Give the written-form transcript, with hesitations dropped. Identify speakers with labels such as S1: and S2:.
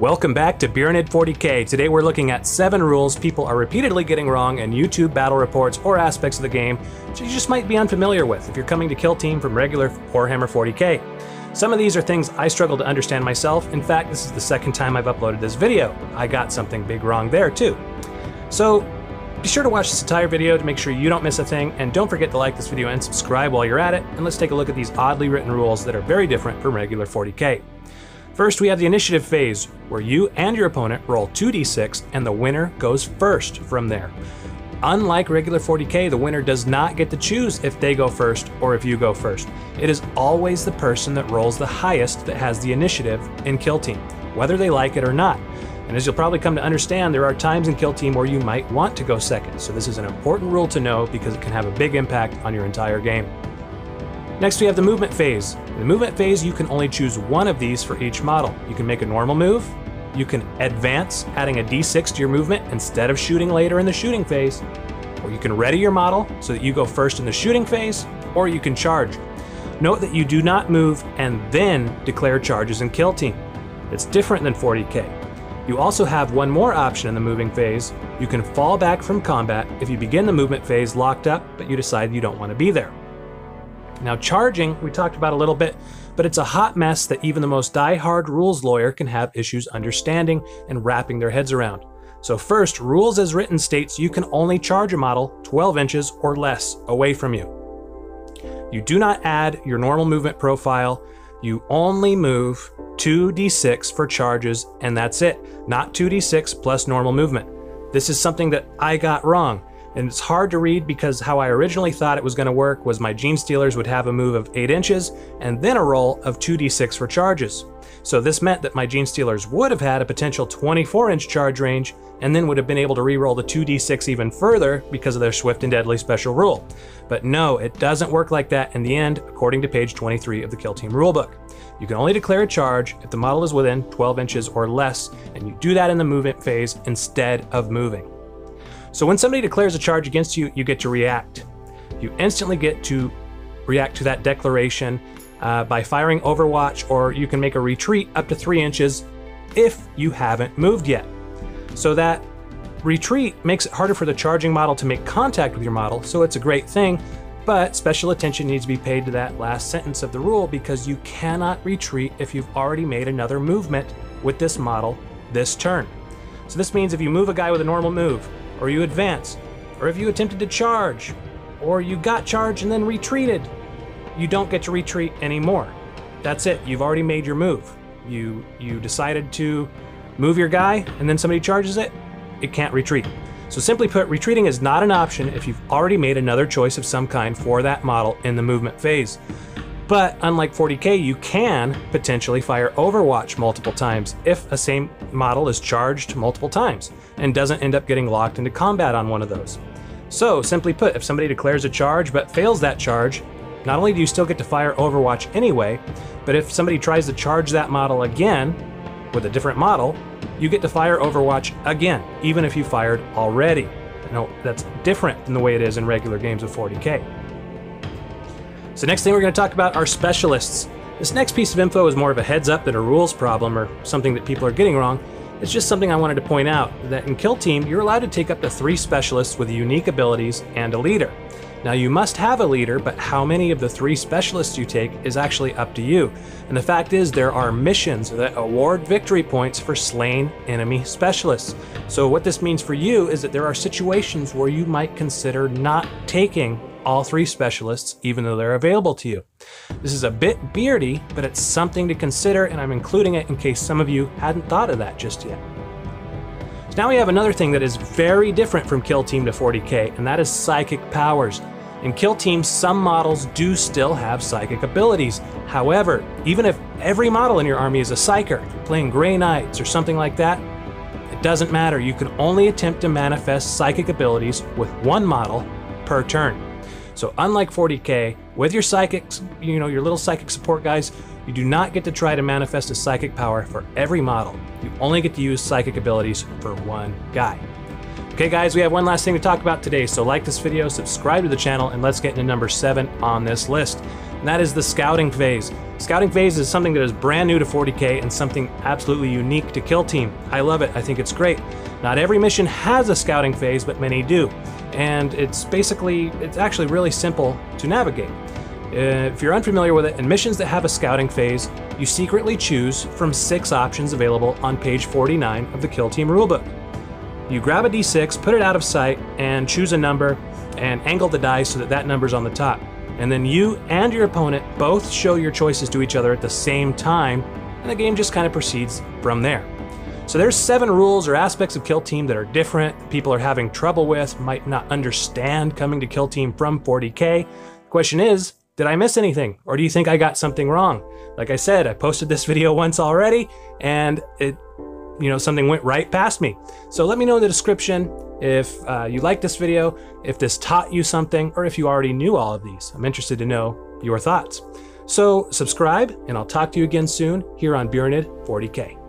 S1: Welcome back to Beardiness 40K. Today we're looking at 7 rules people are repeatedly getting wrong in YouTube battle reports or aspects of the game that you just might be unfamiliar with if you're coming to Kill Team from regular Warhammer 40K. Some of these are things I struggle to understand myself. In fact, this is the second time I've uploaded this video. I got something big wrong there too. So be sure to watch this entire video to make sure you don't miss a thing, and don't forget to like this video and subscribe while you're at it, and let's take a look at these oddly written rules that are very different from regular 40K. First, we have the initiative phase, where you and your opponent roll 2d6 and the winner goes first from there. Unlike regular 40K, the winner does not get to choose if they go first or if you go first. It is always the person that rolls the highest that has the initiative in Kill Team, whether they like it or not. And as you'll probably come to understand, there are times in Kill Team where you might want to go second, so this is an important rule to know because it can have a big impact on your entire game. Next, we have the movement phase. In the movement phase, you can only choose one of these for each model. You can make a normal move, you can advance, adding a d6 to your movement instead of shooting later in the shooting phase, or you can ready your model so that you go first in the shooting phase, or you can charge. Note that you do not move and then declare charges in Kill Team. It's different than 40K. You also have one more option in the moving phase. You can fall back from combat if you begin the movement phase locked up, but you decide you don't want to be there. Now, charging, we talked about a little bit, but it's a hot mess that even the most die-hard rules lawyer can have issues understanding and wrapping their heads around. So first, rules as written states you can only charge a model 12 inches or less away from you. You do not add your normal movement profile. You only move 2d6 for charges, and that's it. Not 2d6 plus normal movement. This is something that I got wrong. And it's hard to read because how I originally thought it was going to work was my Gene Stealers would have a move of 8 inches and then a roll of 2d6 for charges. So this meant that my Gene Stealers would have had a potential 24-inch charge range and then would have been able to re-roll the 2d6 even further because of their Swift and Deadly special rule. But no, it doesn't work like that in the end, according to page 23 of the Kill Team rulebook. You can only declare a charge if the model is within 12 inches or less, and you do that in the movement phase instead of moving. So when somebody declares a charge against you, you get to react. You instantly get to react to that declaration by firing Overwatch, or you can make a retreat up to 3 inches if you haven't moved yet. So that retreat makes it harder for the charging model to make contact with your model, so it's a great thing, but special attention needs to be paid to that last sentence of the rule because you cannot retreat if you've already made another movement with this model this turn. So this means if you move a guy with a normal move, or you advance, or if you attempted to charge, or you got charged and then retreated, you don't get to retreat anymore. That's it, you've already made your move. You decided to move your guy and then somebody charges it, it can't retreat. So simply put, retreating is not an option if you've already made another choice of some kind for that model in the movement phase. But unlike 40K, you can potentially fire Overwatch multiple times if a same model is charged multiple times and doesn't end up getting locked into combat on one of those. So simply put, if somebody declares a charge but fails that charge, not only do you still get to fire Overwatch anyway, but if somebody tries to charge that model again with a different model, you get to fire Overwatch again, even if you fired already. Now, that's different than the way it is in regular games of 40K. So next thing we're going to talk about are specialists. This next piece of info is more of a heads up than a rules problem or something that people are getting wrong. It's just something I wanted to point out, that in Kill Team, you're allowed to take up to 3 specialists with unique abilities and a leader. Now you must have a leader, but how many of the 3 specialists you take is actually up to you. And the fact is there are missions that award victory points for slain enemy specialists. So what this means for you is that there are situations where you might consider not taking all 3 specialists, even though they're available to you. This is a bit beardy, but it's something to consider, and I'm including it in case some of you hadn't thought of that just yet. So now we have another thing that is very different from Kill Team to 40K, and that is psychic powers. In Kill Team, some models do still have psychic abilities. However, even if every model in your army is a psyker, if you're playing Grey Knights or something like that, it doesn't matter. You can only attempt to manifest psychic abilities with one model per turn. So unlike 40K, with your psychics, your little psychic support guys, you do not get to try to manifest a psychic power for every model. You only get to use psychic abilities for one guy. Okay guys, we have one last thing to talk about today, so like this video, subscribe to the channel, and let's get into number 7 on this list. And that is the scouting phase. Scouting phase is something that is brand new to 40K and something absolutely unique to Kill Team. I love it. I think it's great. Not every mission has a scouting phase, but many do. And it's actually really simple to navigate. If you're unfamiliar with it, in missions that have a scouting phase, you secretly choose from 6 options available on page 49 of the Kill Team rulebook. You grab a d6, put it out of sight, and choose a number, and angle the dice so that that number's on the top. And then you and your opponent both show your choices to each other at the same time, and the game just kind of proceeds from there. So there's 7 rules or aspects of Kill Team that are different, people are having trouble with, might not understand coming to Kill Team from 40K. The question is, did I miss anything? Or do you think I got something wrong? Like I said, I posted this video once already, and something went right past me. So let me know in the description if you liked this video, if this taught you something, or if you already knew all of these. I'm interested to know your thoughts. So subscribe, and I'll talk to you again soon here on Beardiness 40K.